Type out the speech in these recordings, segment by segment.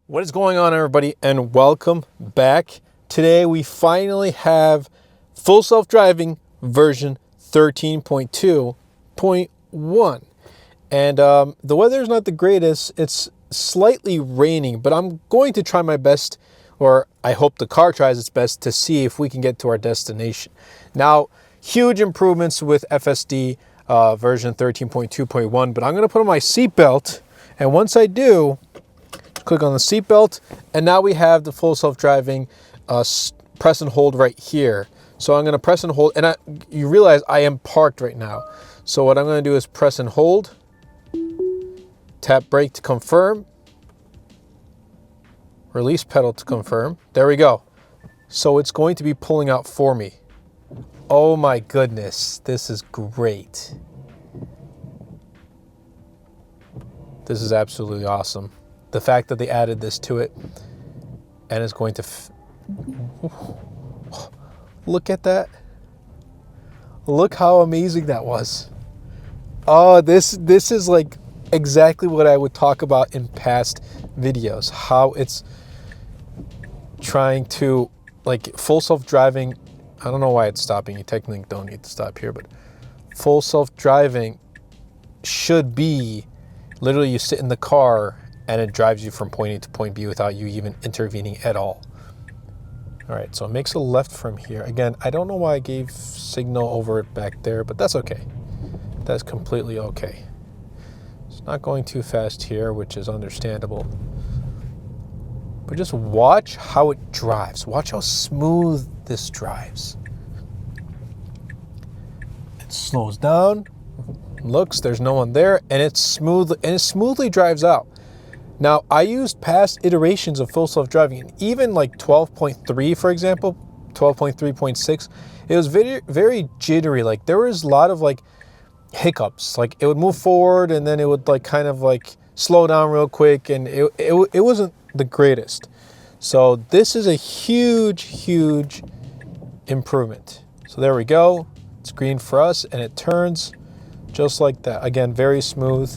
What is going on, everybody, and welcome back. Today we finally have full self-driving version 13.2.1. And the weather is not the greatest. It's slightly raining, but I'm going to try my best, or I hope the car tries its best, to see if we can get to our destination. Now, huge improvements with FSD version 13.2.1, but I'm going to put on my seatbelt, and once I do, click on the seatbelt, and now we have the full self-driving press and hold right here. So I'm going to press and hold, and you realize I am parked right now. So what I'm going to do is press and hold, tap brake to confirm, release pedal to confirm. There we go. So it's going to be pulling out for me. Oh my goodness, this is great. This is absolutely awesome. The fact that they added this to it, and it's going to look at that. Look how amazing that was. Oh, this is like exactly what I would talk about in past videos, how it's trying to, like, full self-driving. I don't know why it's stopping. You technically don't need to stop here, but full self-driving should be literally you sit in the car and it drives you from point A to point B without you even intervening at all. All right, so it makes a left from here. Again, I don't know why I gave signal over it back there, but that's okay. That's completely okay. It's not going too fast here, which is understandable. But just watch how it drives. Watch how smooth this drives. It slows down, looks, there's no one there, and it smoothly drives out. Now, I used past iterations of full self-driving, and even like 12.3, for example, 12.3.6, it was very, very jittery. Like, there was a lot of like hiccups. Like, it would move forward and then it would like kind of like slow down real quick, and it wasn't the greatest. So this is a huge, huge improvement. So there we go. It's green for us, and it turns just like that. Again, very smooth,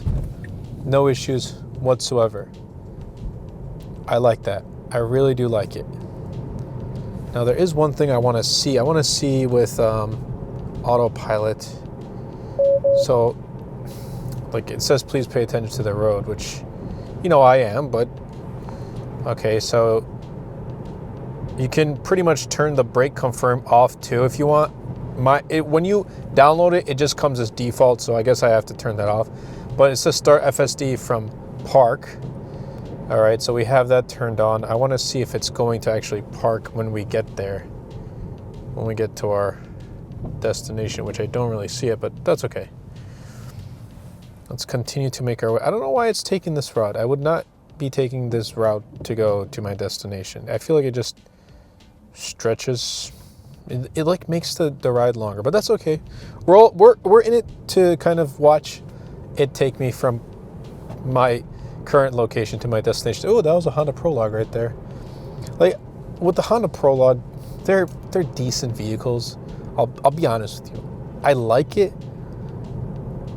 no issues whatsoever. I like that. I really do like it. Now there is one thing I want to see. I want to see with autopilot. So, like, it says please pay attention to the road, which, you know, I am, but okay, so you can pretty much turn the brake confirm off too if you want. When you download it, it just comes as default, so I guess I have to turn that off. But it says start FSD from park. All right, so we have that turned on. I want to see if it's going to actually park when we get there, when we get to our destination, which I don't really see it, but that's okay. Let's continue to make our way. I don't know why it's taking this route. I would not be taking this route to go to my destination. I feel like it just stretches. It like makes the ride longer, but that's okay. We're in it to kind of watch it take me from my current location to my destination. Oh, that was a Honda Prologue right there. Like, with the Honda Prologue, they're decent vehicles. I'll be honest with you. I like it,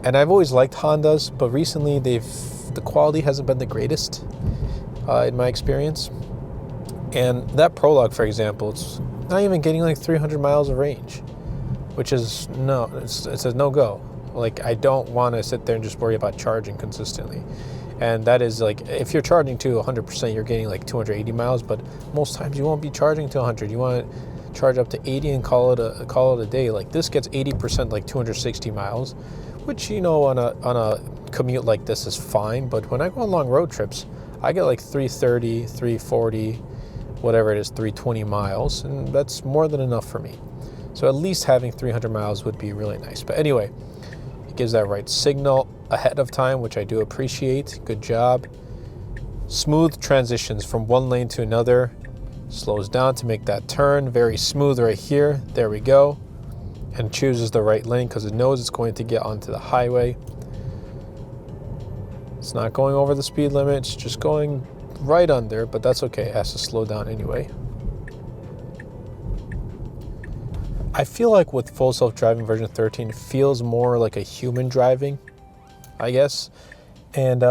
and I've always liked Hondas, but recently the quality hasn't been the greatest in my experience. And that Prologue, for example, it's not even getting like 300 miles of range, which is it's a no-go. Like, I don't want to sit there and just worry about charging consistently. And that is like, if you're charging to 100%, you're getting like 280 miles, but most times you won't be charging to 100. You want to charge up to 80 and call it a day. Like, this gets 80%, like 260 miles, which, you know, on a commute like this is fine. But when I go on long road trips, I get like 330, 340, whatever it is, 320 miles, and that's more than enough for me. So at least having 300 miles would be really nice. But anyway, it gives that right signal ahead of time, which I do appreciate. Good job. Smooth transitions from one lane to another. Slows down to make that turn. Very smooth right here. There we go. And chooses the right lane because it knows it's going to get onto the highway. It's not going over the speed limit. It's just going right under, but that's okay. It has to slow down anyway. I feel like with full self-driving version 13, it feels more like a human driving, I guess. And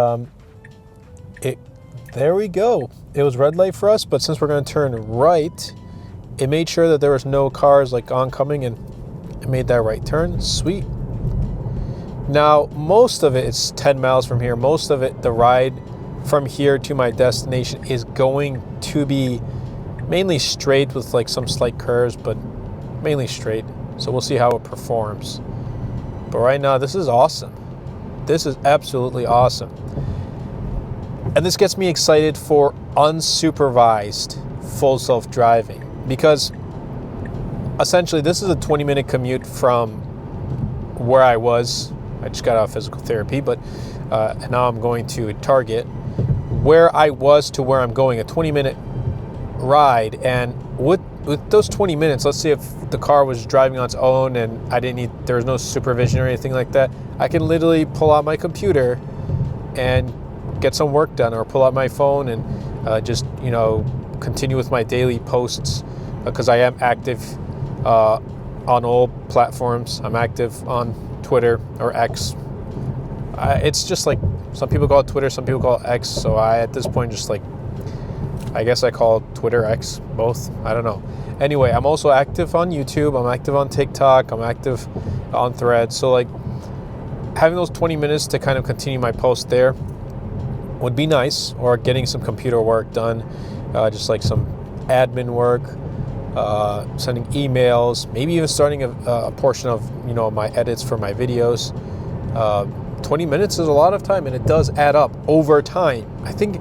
there we go. It was red light for us, but since we're going to turn right, it made sure that there was no cars like oncoming, and it made that right turn. Sweet. Now, most of it, it's 10 miles from here. Most of it, the ride from here to my destination is going to be mainly straight with like some slight curves, but mainly straight. So we'll see how it performs. But right now, this is awesome. This is absolutely awesome. And this gets me excited for unsupervised full self-driving, because essentially this is a 20-minute commute from where I was. I just got out of physical therapy, but now I'm going to Target. Where I was to where I'm going, a 20-minute ride. And with those 20 minutes, let's say if the car was driving on its own and there was no supervision or anything like that, I can literally pull out my computer and get some work done, or pull out my phone and just, continue with my daily posts, because I am active on all platforms. I'm active on Twitter, or X. It's just like, some people call it Twitter, some people call it X. So at this point, just like, I guess I call it Twitter, X, both. I don't know. Anyway, I'm also active on YouTube. I'm active on TikTok. I'm active on Threads. So like, having those 20 minutes to kind of continue my post there would be nice, or getting some computer work done, just like some admin work, sending emails, maybe even starting a portion of my edits for my videos. 20 minutes is a lot of time, and it does add up over time. I think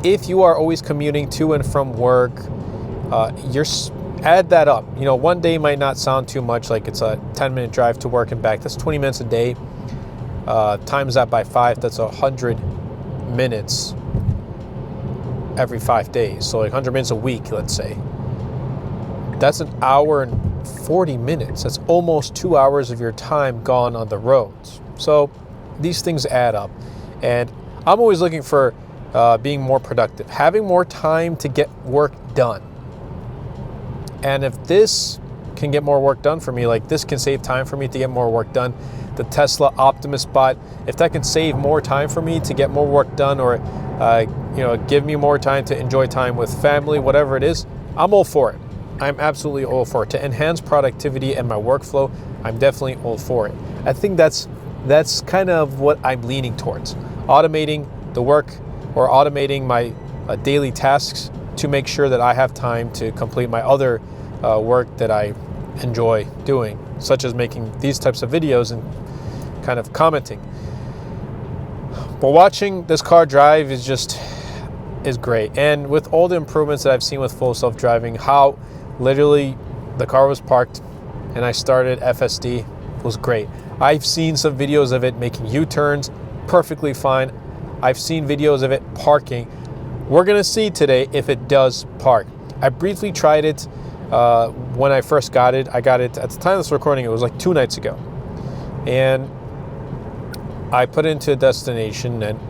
if you are always commuting to and from work, add that up. One day might not sound too much, like it's a 10-minute drive to work and back. That's 20 minutes a day. Times that by 5, that's 100 minutes every 5 days. So like 100 minutes a week, let's say. That's an hour and 40 minutes. That's almost 2 hours of your time gone on the roads. So these things add up. And I'm always looking for being more productive, having more time to get work done. And if this can get more work done for me, like this can save time for me to get more work done, the Tesla Optimus bot, if that can save more time for me to get more work done, or give me more time to enjoy time with family, whatever it is, I'm all for it. I'm absolutely all for it. To enhance productivity and my workflow, I'm definitely all for it. I think that's kind of what I'm leaning towards. Automating the work, or automating my daily tasks to make sure that I have time to complete my other work that I enjoy doing, such as making these types of videos and kind of commenting. But watching this car drive is great. And with all the improvements that I've seen with full self-driving, how literally the car was parked and I started FSD was great. I've seen some videos of it making U-turns perfectly fine. I've seen videos of it parking. We're gonna see today if it does park. I briefly tried it when I first got it. I got it at the time of this recording, it was like 2 nights ago. And I put it into a destination, and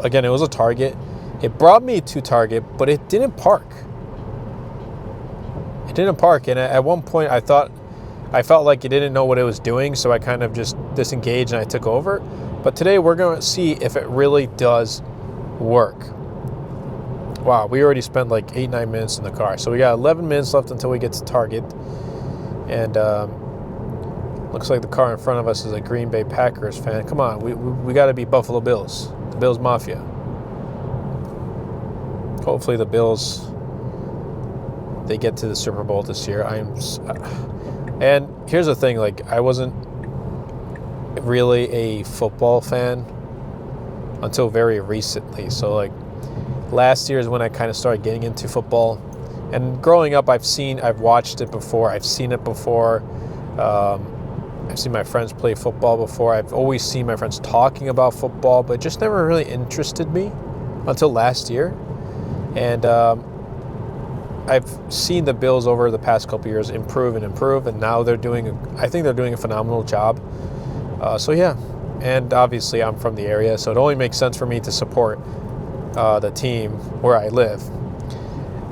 again, it was a Target. It brought me to Target, but it didn't park. It didn't park, and at one point I felt like it didn't know what it was doing, so I kind of just disengaged and I took over. But today we're going to see if it really does work. Wow, we already spent like 8-9 minutes in the car. So we got 11 minutes left until we get to Target. And looks like the car in front of us is a Green Bay Packers fan. Come on, we got to be Buffalo Bills, the Bills Mafia. Hopefully the Bills, they get to the Super Bowl this year. And here's the thing, like, I wasn't really a football fan until very recently. So like last year is when I kind of started getting into football. And growing up, I've watched it before. I've seen it before. I've seen my friends play football before. I've always seen my friends talking about football, but it just never really interested me until last year. And I've seen the Bills over the past couple years improve, and now I think they're doing a phenomenal job. So yeah, and obviously I'm from the area, so it only makes sense for me to support the team where I live.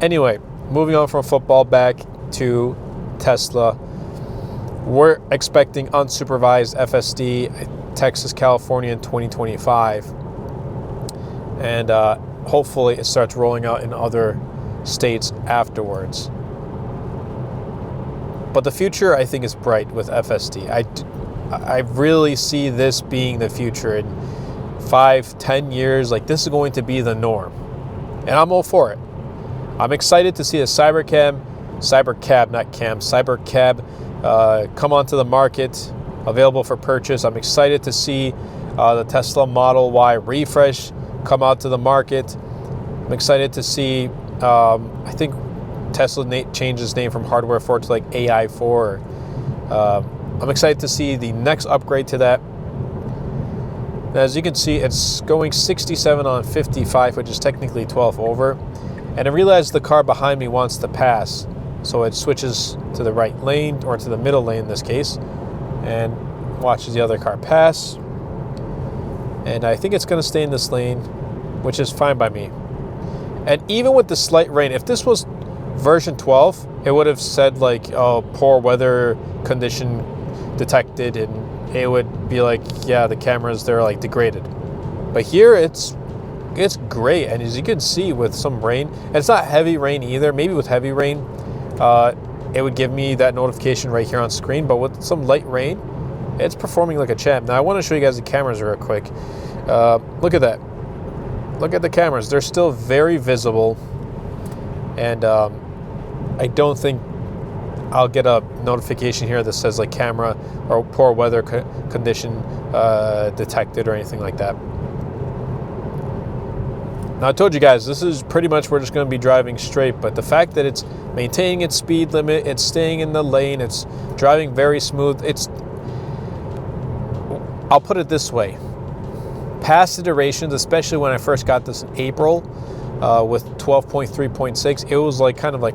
Anyway, moving on from football back to Tesla. We're expecting unsupervised FSD, Texas, California in 2025. And hopefully it starts rolling out in other states afterwards. But the future, I think, is bright with FSD. I really see this being the future in 5-10 years. Like, this is going to be the norm, and I'm all for it. I'm excited to see the Cybercab come onto the market, available for purchase. I'm excited to see the Tesla Model Y refresh come out to the market. I'm excited to see, I think Tesla changed its name from Hardware 4 to like AI 4. I'm excited to see the next upgrade to that. As you can see, it's going 67 on 55, which is technically 12 over. And I realized the car behind me wants to pass, so it switches to the right lane, or to the middle lane in this case, and watches the other car pass. And I think it's going to stay in this lane, which is fine by me. And even with the slight rain, if this was version 12, it would have said like, oh, poor weather condition detected, and it would be like, yeah, the cameras, they're like degraded. But here it's great, and as you can see with some rain, and it's not heavy rain either. Maybe with heavy rain, it would give me that notification right here on screen, but with some light rain, it's performing like a champ. Now I want to show you guys the cameras real quick. Look at that. Look at the cameras. They're still very visible, and I don't think I'll get a notification here that says like camera or poor weather condition detected or anything like that. Now I told you guys, this is pretty much, we're just going to be driving straight, but the fact that it's maintaining its speed limit, it's staying in the lane, it's driving very smooth, I'll put it this way. Past iterations, especially when I first got this in April with 12.3.6, it was like kind of like,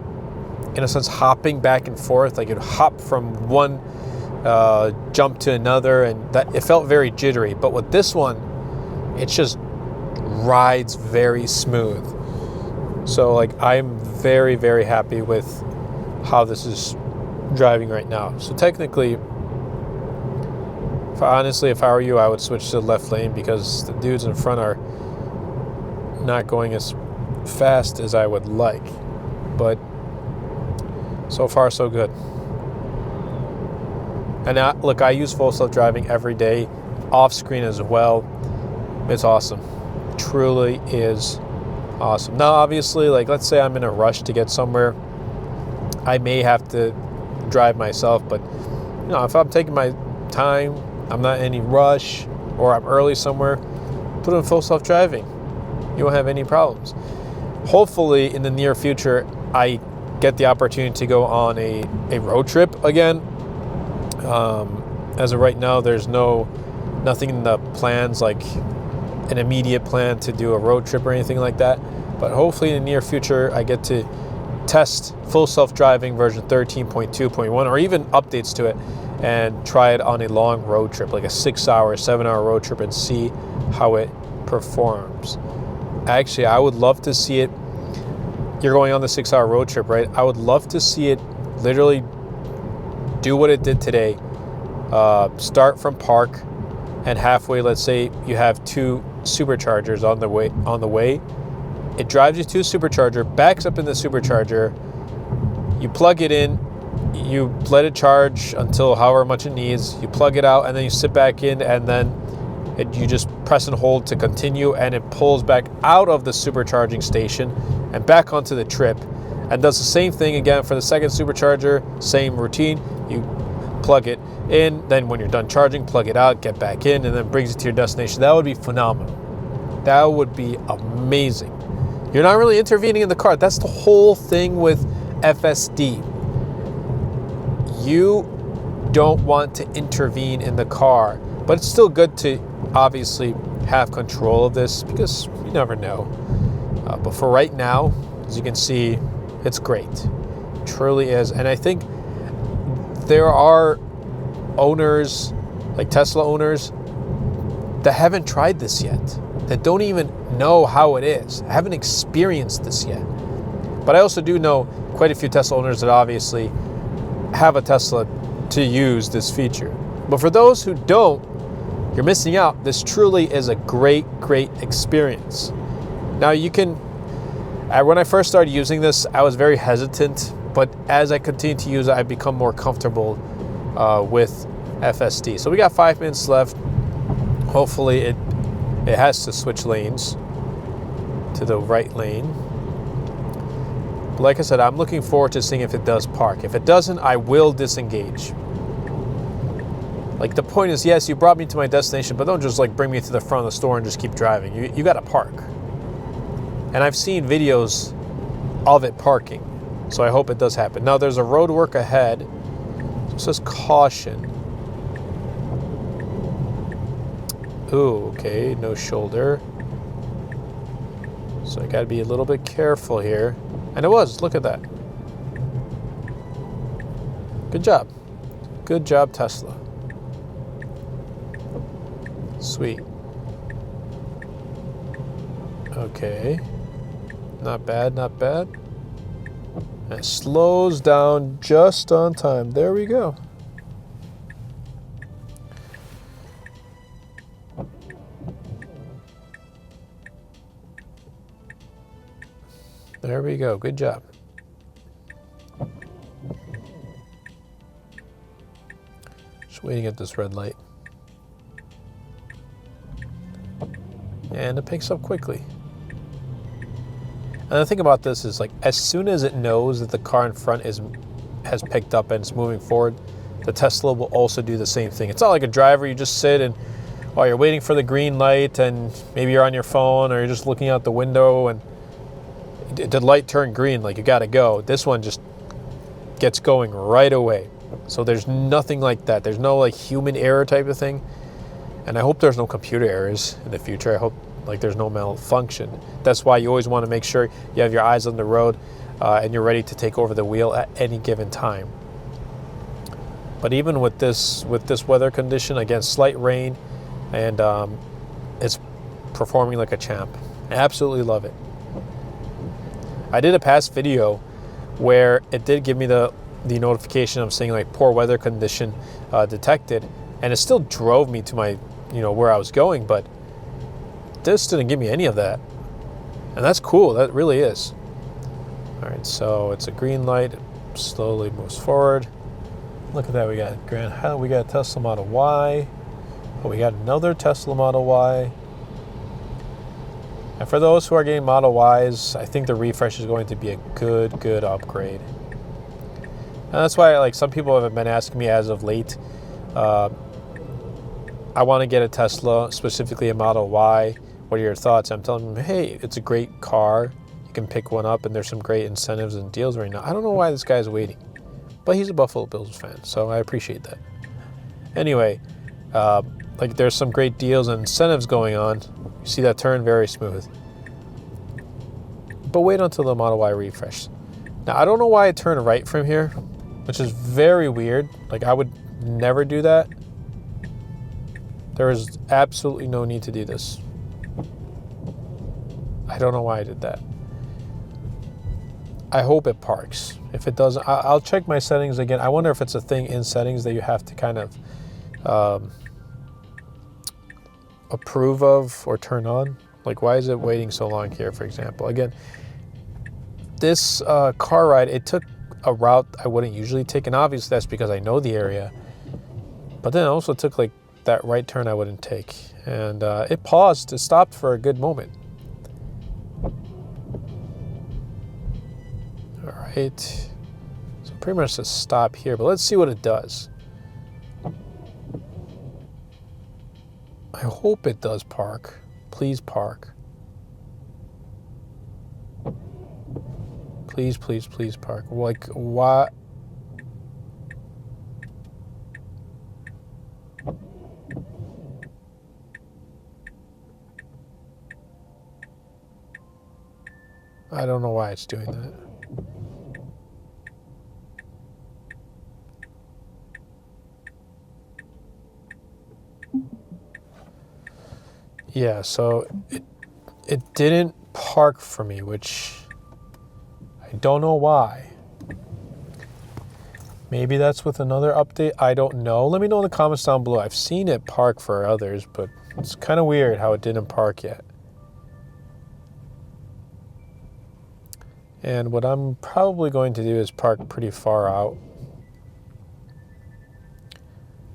in a sense, hopping back and forth. Like, it'd hop from one jump to another, and that it felt very jittery. But with this one, it just rides very smooth. So like, I'm very, very happy with how this is driving right now. So technically, honestly, if I were you, I would switch to the left lane, because the dudes in front are not going as fast as I would like. But so far, so good. And look, I use full self-driving every day, off screen as well. It's awesome. It truly is awesome. Now, obviously, like, let's say I'm in a rush to get somewhere, I may have to drive myself, but you know, if I'm taking my time, I'm not in any rush, or I'm early somewhere, put in full self-driving. You won't have any problems. Hopefully, in the near future, I get the opportunity to go on a road trip again. As of right now, there's nothing in the plans, like an immediate plan to do a road trip or anything like that. But hopefully in the near future, I get to test full self-driving version 13.2.1, or even updates to it, and try it on a long road trip, like a 6-hour, 7-hour road trip, and see how it performs. Actually, I would love to see it. You're going on the 6-hour road trip, right? I would love to see it literally do what it did today. Start from park, and halfway, let's say you have 2 superchargers on the way. It drives you to a supercharger, backs up in the supercharger, you plug it in, you let it charge until however much it needs, you plug it out, and then you sit back in, and then you just press and hold to continue, and it pulls back out of the supercharging station and back onto the trip, and does the same thing again for the second supercharger. Same routine. You plug it in, then when you're done charging, plug it out, get back in, and then brings it to your destination. That would be phenomenal. That would be amazing. You're not really intervening in the car. That's the whole thing with FSD. You don't want to intervene in the car, but it's still good to obviously have control of this, because you never know. But for right now, as you can see, it's great. It truly is. And I think there are owners, like Tesla owners, that haven't tried this yet, that don't even know how it is, haven't experienced this yet. But I also do know quite a few Tesla owners that obviously have a Tesla to use this feature. But for those who don't, you're missing out. This truly is a great, great experience. Now you can, when I first started using this, I was very hesitant, but as I continue to use it, I've become more comfortable with FSD. So we got 5 minutes left. Hopefully it has to switch lanes to the right lane. But like I said, I'm looking forward to seeing if it does park. If it doesn't, I will disengage. Like, the point is, yes, you brought me to my destination, but don't just like bring me to the front of the store and just keep driving. You got to park. And I've seen videos of it parking, so I hope it does happen. Now there's a road work ahead. So it says caution. Ooh, okay, no shoulder. So I got to be a little bit careful here. And it was, look at that. Good job. Good job, Tesla. Sweet. Okay. Not bad, not bad. And it slows down just on time. There we go. There we go. Good job. Just waiting at this red light. And it picks up quickly. And the thing about this is, like, as soon as it knows that the car in front has picked up and it's moving forward, the Tesla will also do the same thing. It's not like a driver, you just sit and while you're waiting for the green light and maybe you're on your phone or you're just looking out the window and the light turned green, like you gotta go. This one just gets going right away. So there's nothing like that. There's no like human error type of thing. And I hope there's no computer errors in the future. I hope like there's no malfunction. That's why you always want to make sure you have your eyes on the road and you're ready to take over the wheel at any given time. But even with this weather condition, again, slight rain, and it's performing like a champ. I absolutely love it. I did a past video where it did give me the notification of saying like poor weather condition detected, and it still drove me to my, where I was going, but this didn't give me any of that. And that's cool, that really is. All right, so it's a green light, it slowly moves forward. Look at that, we got we got a Tesla Model Y, but we got another Tesla Model Y. And for those who are getting Model Ys, I think the refresh is going to be a good upgrade. And that's why, like, some people have been asking me as of late, I want to get a Tesla, specifically a Model Y. What are your thoughts? I'm telling them, hey, it's a great car. You can pick one up, and there's some great incentives and deals right now. I don't know why this guy's waiting, but he's a Buffalo Bills fan, so I appreciate that. Anyway, like, there's some great deals and incentives going on. You see that turn? Very smooth. But wait until the Model Y refresh. Now, I don't know why it turned right from here, which is very weird. Like, I would never do that. There is absolutely no need to do this. I don't know why I did that. I hope it parks. If it doesn't, I'll check my settings again. I wonder if it's a thing in settings that you have to kind of approve of or turn on. Like, why is it waiting so long here, for example? Again, this car ride, it took a route I wouldn't usually take, and obviously that's because I know the area. But then it also took like that right turn I wouldn't take. And it paused, it stopped for a good moment. All right, so pretty much a stop here, but let's see what it does. I hope it does park. Please park. Please, please, please park. Like, why? I don't know why it's doing that. Yeah, so it didn't park for me, which I don't know why. Maybe that's with another update. I don't know. Let me know in the comments down below. I've seen it park for others, but it's kind of weird how it didn't park yet. And what I'm probably going to do is park pretty far out.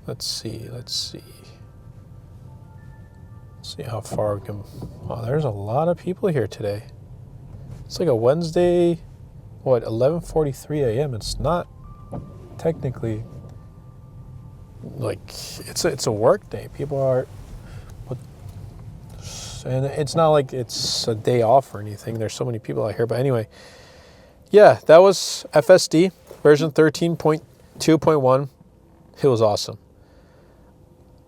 Let's see how far we can. Oh, there's a lot of people here today. It's like a Wednesday, what, 11:43 a.m. It's not technically like it's a work day. People are, and it's not like it's a day off or anything. There's so many people out here. But anyway, yeah, that was FSD version 13.2.1. It was awesome.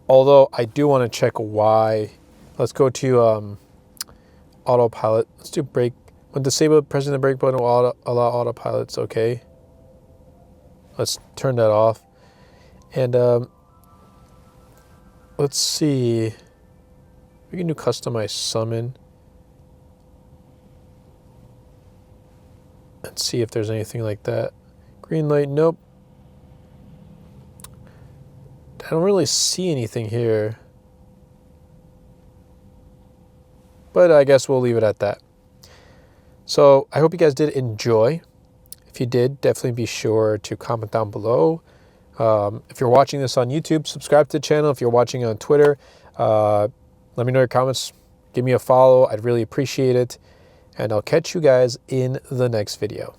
Although I do want to check why. Let's go to autopilot. Let's do brake. When disabled, pressing the brake button will allow autopilots. Okay. Let's turn that off. And let's see. We can do customize summon. Let's see if there's anything like that. Green light, nope. I don't really see anything here. But I guess we'll leave it at that. So I hope you guys did enjoy. If you did, definitely be sure to comment down below. If you're watching this on YouTube, subscribe to the channel. If you're watching on Twitter, let me know your comments. Give me a follow. I'd really appreciate it. And I'll catch you guys in the next video.